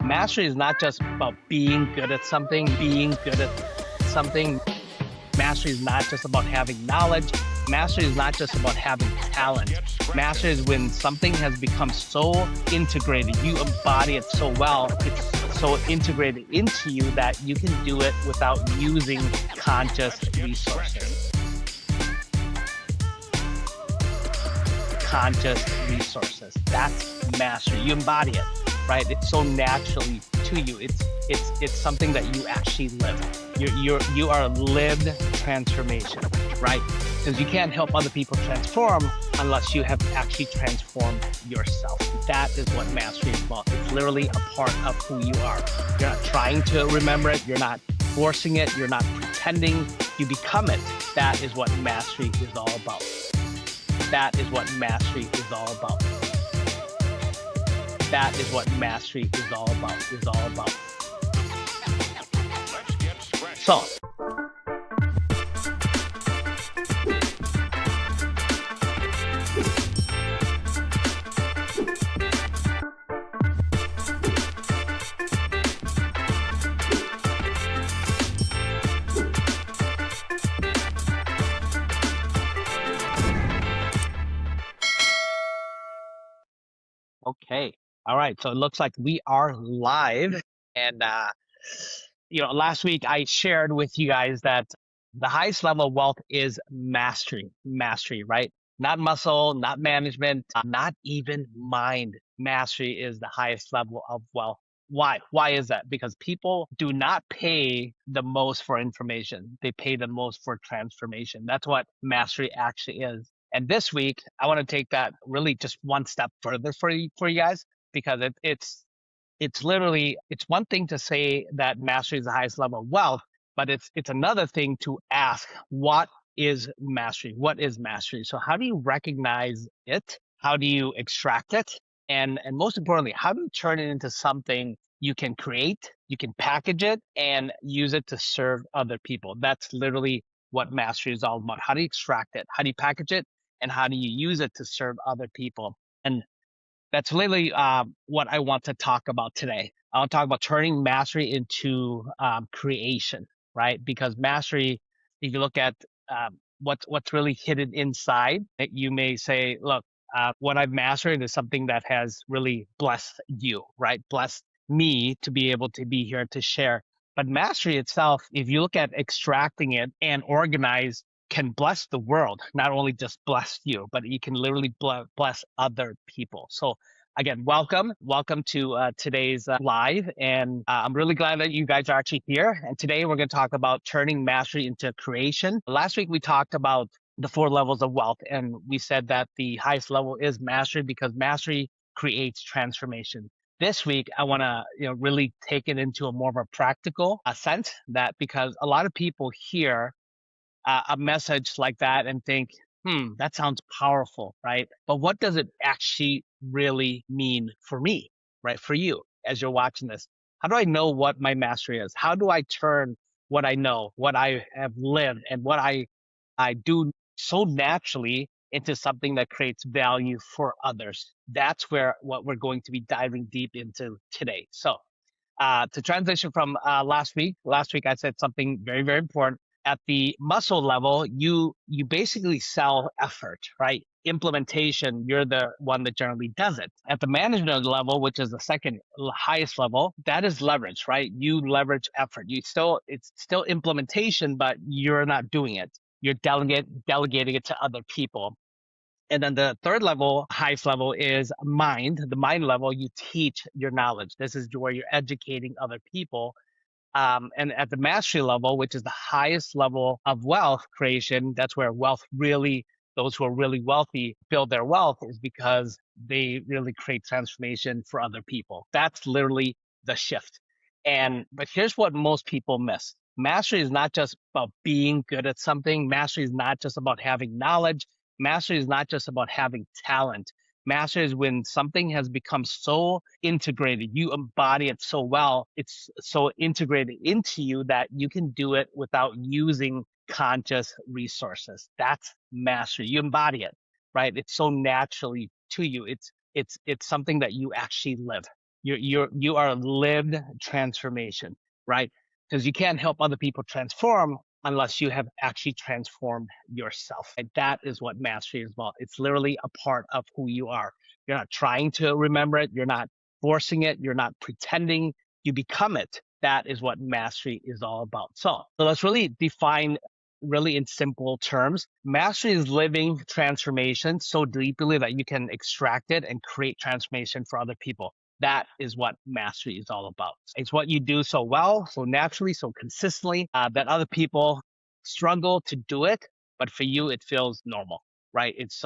Mastery is not just about being good at something, Mastery is not just about having knowledge. Mastery is not just about having talent. Mastery is when something has become so integrated, you embody it so well, it's so integrated into you that you can do it without using conscious resources. That's mastery. You embody it, right? It's so naturally to you. It's something that you actually live. You are lived transformation, right? Because you can't help other people transform unless you have actually transformed yourself. That is what mastery is about. It's literally a part of who you are. You're not trying to remember it. You're not forcing it. You're not pretending. You become it. That is what mastery is all about. That is what mastery is all about. That is what mastery is all about. So, okay. All right. So it looks like we are live. And, last week I shared with you guys that the highest level of wealth is mastery, right? Not muscle, not management, not even mind. Mastery is the highest level of wealth. Why? Why is that? Because people do not pay the most for information. They pay the most for transformation. That's what mastery actually is. And this week, I want to take that really just one step further for you guys, because it's literally, it's one thing to say that mastery is the highest level of wealth, but it's another thing to ask, what is mastery? What is mastery? So how do you recognize it? How do you extract it? And most importantly, how do you turn it into something you can create, you can package it, and use it to serve other people? That's literally what mastery is all about. How do you extract it? How do you package it? And how do you use it to serve other people? And that's literally what I want to talk about today. I want to talk about turning mastery into creation, right? Because mastery, if you look at what's really hidden inside, that you may say, look, what I've mastered is something that has really blessed you, right? Blessed me to be able to be here to share. But mastery itself, if you look at extracting it and organize, can bless the world, not only just bless you, but you can literally bless other people. So again, welcome to today's live. And I'm really glad that you guys are actually here. And today we're going to talk about turning mastery into creation. Last week, we talked about the 4 levels of wealth. And we said that the highest level is mastery because mastery creates transformation. This week, I want to really take it into a more of a practical sense, that because a lot of people hear a message like that and think, that sounds powerful, right? But what does it actually really mean for me, right? For you, as you're watching this, how do I know what my mastery is? How do I turn what I know, what I have lived, and what I do so naturally into something that creates value for others? That's what we're going to be diving deep into today. So to transition from last week I said something very, very important. At the muscle level, you basically sell effort, right? Implementation, you're the one that generally does it. At the management level, which is the second highest level, that is leverage, right? You leverage effort. It's still implementation, but you're not doing it. You're delegating it to other people. And then the third level, highest level, is mind. The mind level, you teach your knowledge. This is where you're educating other people. And at the mastery level, which is the highest level of wealth creation, that's where those who are really wealthy build their wealth, is because they really create transformation for other people. That's literally the shift. But here's what most people miss. Mastery is not just about being good at something. Mastery is not just about having knowledge. Mastery is not just about having talent. Mastery is when something has become so integrated, you embody it so well, it's so integrated into you that you can do it without using conscious resources. That's mastery. You embody it, right? It's so naturally to you. It's something that you actually live. You are lived transformation, right? Because you can't help other people transform unless you have actually transformed yourself. And that is what mastery is about. It's literally a part of who you are. You're not trying to remember it. You're not forcing it. You're not pretending. You become it. That is what mastery is all about. So let's really define really in simple terms. Mastery is living transformation so deeply that you can extract it and create transformation for other people. That is what mastery is all about. It's what you do so well, so naturally, so consistently that other people struggle to do it, but for you, it feels normal, right? It's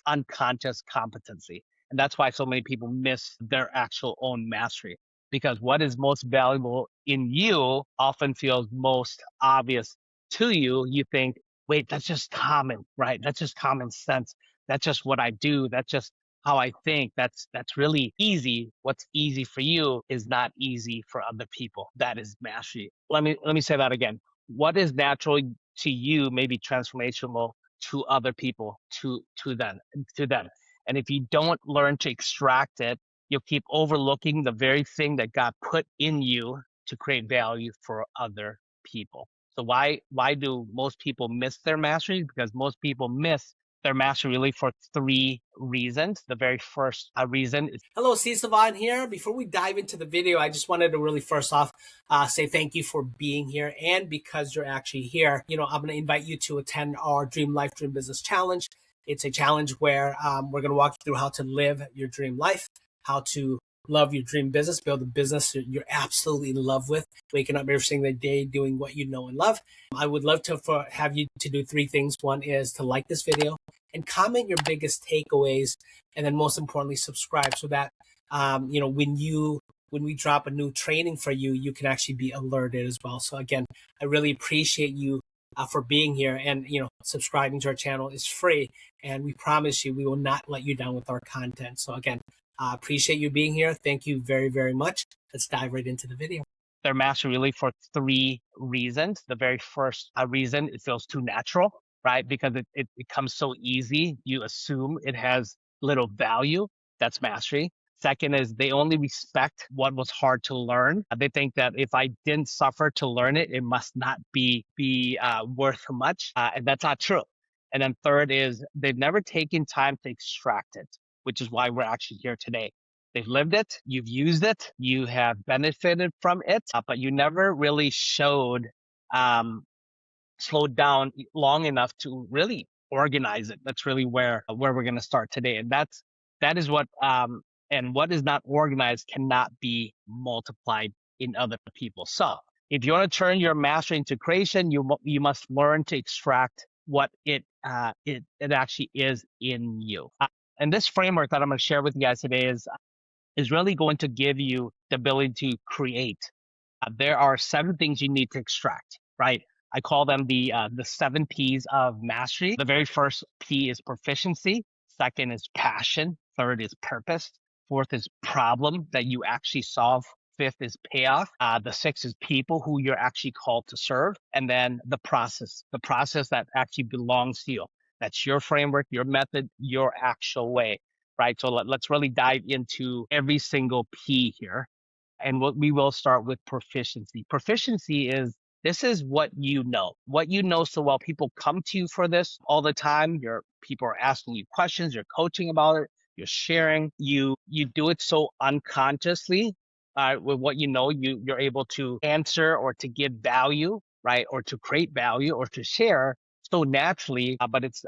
unconscious competency. And that's why so many people miss their actual own mastery, because what is most valuable in you often feels most obvious to you. You think, wait, that's just common, right? That's just common sense. That's just what I do. That's just how I think. That's really easy. What's easy for you is not easy for other people. That is mastery. Let me say that again. What is natural to you may be transformational to other people, to them. And if you don't learn to extract it, you'll keep overlooking the very thing that God put in you to create value for other people. So why do most people miss their mastery? Because most people miss their mastery really for three reasons. The very first reason is Hello, Sisavan here. Before we dive into the video, I just wanted to really first off say thank you for being here. And because you're actually here, I'm going to invite you to attend our Dream Life, Dream Business Challenge. It's a challenge where we're going to walk you through how to live your dream life, how to love your dream business, build a business you're absolutely in love with, waking up every single day doing what you know and love. I would love to have you to do three things. One is to like this video and comment your biggest takeaways, and then most importantly, subscribe so that when we drop a new training for you, you can actually be alerted as well. So again, I really appreciate you for being here, and subscribing to our channel is free, and we promise you we will not let you down with our content. So again, appreciate you being here. Thank you very, very much. Let's dive right into the video. their mastery really for three reasons. The very first reason, it feels too natural, right? Because it becomes so easy. You assume it has little value. That's mastery. Second is they only respect what was hard to learn. They think that if I didn't suffer to learn it, it must not be worth much, and that's not true. And then third is they've never taken time to extract it, which is why we're actually here today. They've lived it, you've used it, you have benefited from it, but you never really um, slowed down long enough to really organize it. That's really where we're going to start today, and that is what and what is not organized cannot be multiplied in other people. So if you want to turn your mastery into creation, you must learn to extract what it actually is in you. And this framework that I'm going to share with you guys today is really going to give you the ability to create. There are 7 things you need to extract, right? I call them the 7 P's of mastery. The very first P is proficiency. Second is passion. Third is purpose. Fourth is problem that you actually solve. Fifth is payoff. The sixth is people who you're actually called to serve. And then the process that actually belongs to you. That's your framework, your method, your actual way, right? So let's really dive into every single P here. And we will start with proficiency. Proficiency this is what you know so well. People come to you for this all the time. People are asking you questions, you're coaching about it, you're sharing, you do it so unconsciously. With what you know, you're able to answer or to give value, right? Or to create value or to share so naturally, but it's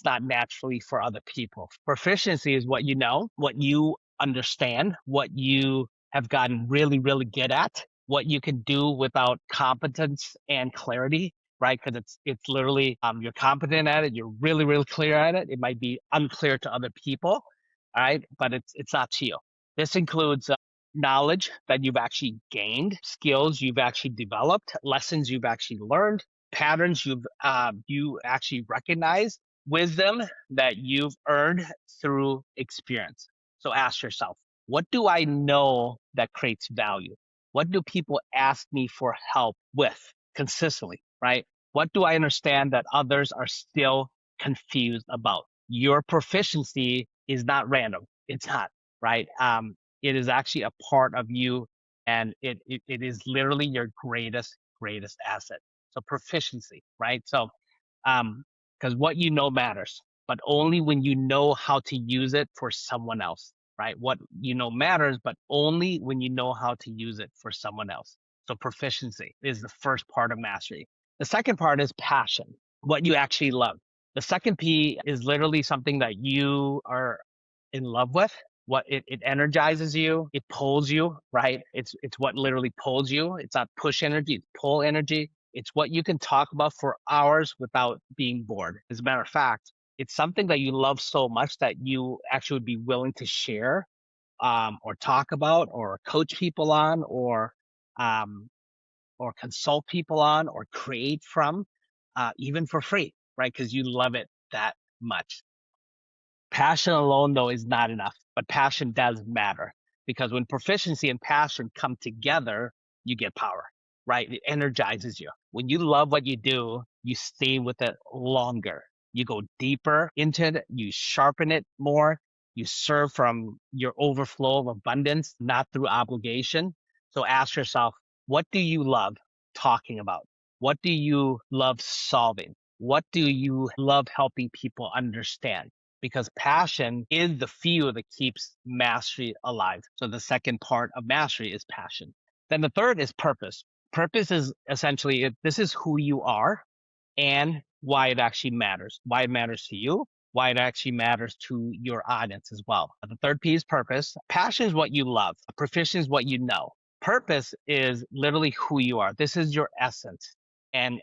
not naturally for other people. Proficiency is what you know, what you understand, what you have gotten really, really good at, what you can do without competence and clarity, right? Because it's literally you're competent at it, you're really, really clear at it. It might be unclear to other people, all right, but it's not to you. This includes knowledge that you've actually gained, skills you've actually developed, lessons you've actually learned, patterns you actually recognize, wisdom that you've earned through experience. So ask yourself, what do I know that creates value? What do people ask me for help with consistently, right? What do I understand that others are still confused about? Your proficiency is not random. It's not, right? It is actually a part of you, and it is literally your greatest asset. So proficiency, right? So because what you know matters, but only when you know how to use it for someone else, right? What you know matters, but only when you know how to use it for someone else. So proficiency is the first part of mastery. The second part is passion, what you actually love. The second P is literally something that you are in love with. What it energizes you, it pulls you, right? It's what literally pulls you. It's not push energy, it's pull energy. It's what you can talk about for hours without being bored. As a matter of fact, it's something that you love so much that you actually would be willing to share, or talk about, or coach people on, um, or consult people on, or create from, even for free, right? Because you love it that much. Passion alone, though, is not enough, but passion does matter, because when proficiency and passion come together, you get power, right? It energizes you. When you love what you do, you stay with it longer. You go deeper into it, you sharpen it more, you serve from your overflow of abundance, not through obligation. So ask yourself, what do you love talking about? What do you love solving? What do you love helping people understand? Because passion is the fuel that keeps mastery alive. So the second part of mastery is passion. Then the third is purpose. Purpose is essentially, this is who you are and why it actually matters, why it matters to you, why it actually matters to your audience as well. The third P is purpose. Passion is what you love. Proficiency is what you know. Purpose is literally who you are. This is your essence. And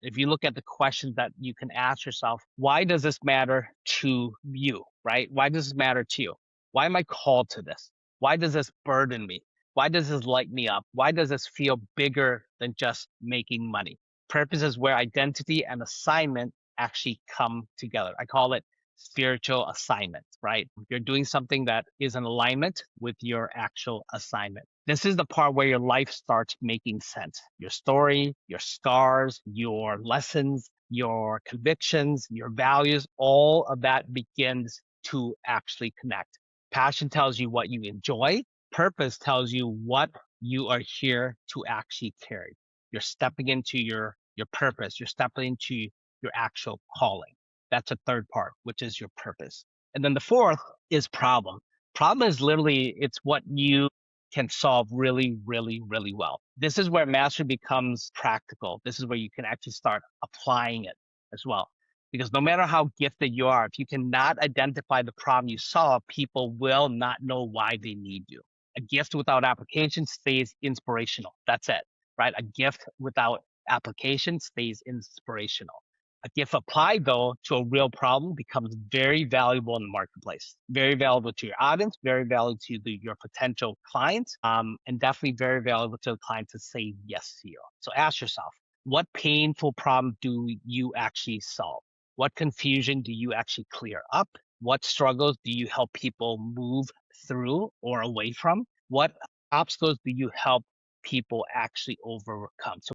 if you look at the questions that you can ask yourself, why does this matter to you, right? Why does this matter to you? Why am I called to this? Why does this burden me? Why does this light me up? Why does this feel bigger than just making money? Purpose is where identity and assignment actually come together. I call it spiritual assignment, right? You're doing something that is in alignment with your actual assignment. This is the part where your life starts making sense. Your story, your scars, your lessons, your convictions, your values, all of that begins to actually connect. Passion tells you what you enjoy. Purpose tells you what you are here to actually carry. You're stepping into your purpose. You're stepping into your actual calling. That's a third part, which is your purpose. And then the fourth is problem. Problem is literally, it's what you can solve really, really, really well. This is where mastery becomes practical. This is where you can actually start applying it as well. Because no matter how gifted you are, if you cannot identify the problem you solve, people will not know why they need you. A gift without application stays inspirational. That's it, right? A gift without application stays inspirational. A gift applied, though, to a real problem becomes very valuable in the marketplace. Very valuable to your audience, very valuable to your potential clients, and definitely very valuable to the client to say yes to you. So ask yourself, what painful problem do you actually solve? What confusion do you actually clear up? What struggles do you help people move through or away from? What obstacles do you help people actually overcome? So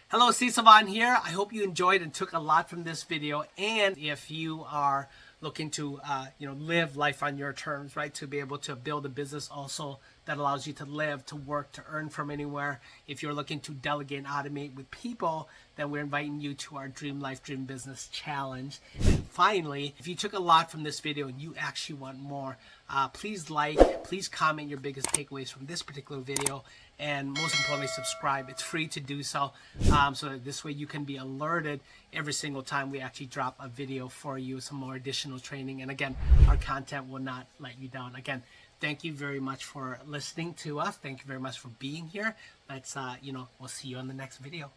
Hello, Steve Savan here. I hope you enjoyed and took a lot from this video. And if you are looking to, live life on your terms, right, to be able to build a business also that allows you to live, to work, to earn from anywhere. If you're looking to delegate and automate with people, then we're inviting you to our Dream Life, Dream Business Challenge. And finally, if you took a lot from this video and you actually want more, please please comment your biggest takeaways from this particular video, and most importantly, subscribe. It's free to do so, so that this way you can be alerted every single time we actually drop a video for you, some more additional training. And again, our content will not let you down. Again, thank you very much for listening to us. Thank you very much for being here. Let's, we'll see you on the next video.